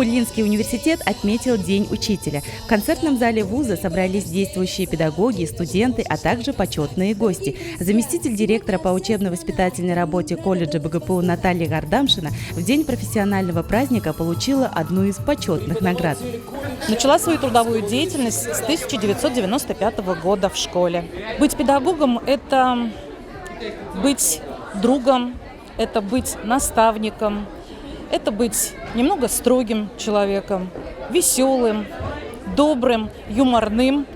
Акмуллинский университет отметил День учителя. В концертном зале вуза собрались действующие педагоги, студенты, а также почетные гости. Заместитель директора по учебно-воспитательной работе колледжа БГПУ Наталья Гардамшина в день профессионального праздника получила одну из почетных наград. Начала свою трудовую деятельность с 1995 года в школе. Быть педагогом – это быть другом, это быть наставником, это быть немного строгим человеком, веселым, добрым, юморным.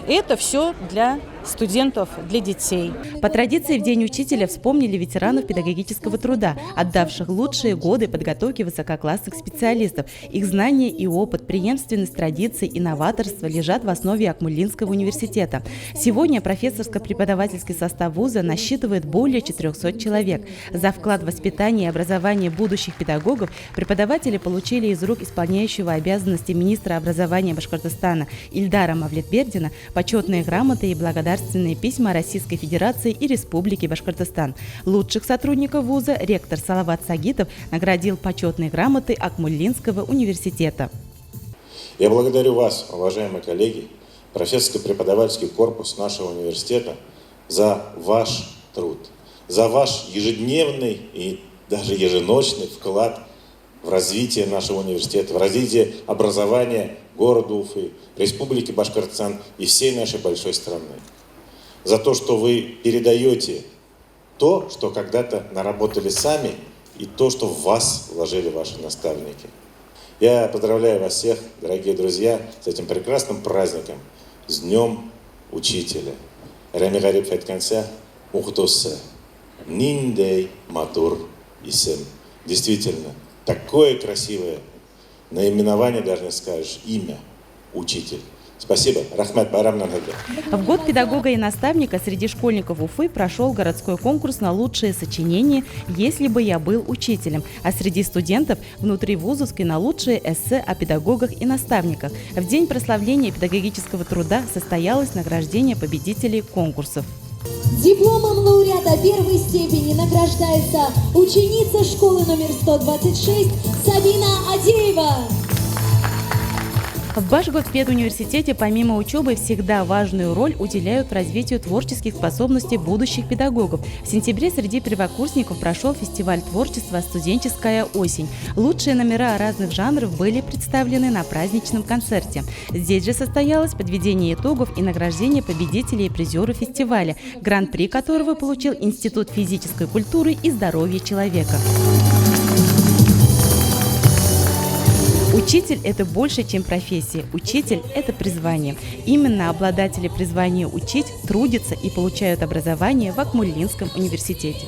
И это все для студентов, для детей. По традиции в День учителя вспомнили ветеранов педагогического труда, отдавших лучшие годы подготовки высококлассных специалистов. Их знания и опыт, преемственность традиций и новаторство лежат в основе Акмуллинского университета. Сегодня профессорско-преподавательский состав вуза насчитывает более 400 человек. За вклад в воспитание и образование будущих педагогов преподаватели получили из рук исполняющего обязанности министра образования Башкортостана Ильдара Мавлетбердина почетные грамоты и благодарственные письма Российской Федерации и Республики Башкортостан. Лучших сотрудников вуза ректор Салават Сагитов наградил почетной грамотой Акмуллинского университета. Я благодарю вас, уважаемые коллеги, профессорско-преподавательский корпус нашего университета за ваш труд, за ваш ежедневный и даже еженочный вклад в развитие нашего университета, в развитие образования города Уфы, Республики Башкортостан и всей нашей большой страны. За то, что вы передаете то, что когда-то наработали сами, и то, что в вас вложили ваши наставники. Я поздравляю вас всех, дорогие друзья, с этим прекрасным праздником, с Днем Учителя. Рами Гарип Файтканся, Ухтусе, Ниндей Матур Исем. Действительно, такое красивое наименование, даже не скажешь, имя «Учитель». Спасибо. Рахмат Байрам Нангады. В год педагога и наставника среди школьников Уфы прошел городской конкурс на лучшее сочинение «Если бы я был учителем», а среди студентов внутривузовский на лучшее эссе о педагогах и наставниках. В день прославления педагогического труда состоялось награждение победителей конкурсов. Дипломом лауреата первой степени награждается ученица школы номер 126 Сабина Адеева. В Башгоспедуниверситете помимо учебы всегда важную роль уделяют развитию творческих способностей будущих педагогов. В сентябре среди первокурсников прошел фестиваль творчества «Студенческая осень». Лучшие номера разных жанров были представлены на праздничном концерте. Здесь же состоялось подведение итогов и награждение победителей и призеров фестиваля, гран-при которого получил Институт физической культуры и здоровья человека. Учитель – это больше, чем профессия. Учитель – это призвание. Именно обладатели призвания учить трудятся и получают образование в Акмуллинском университете.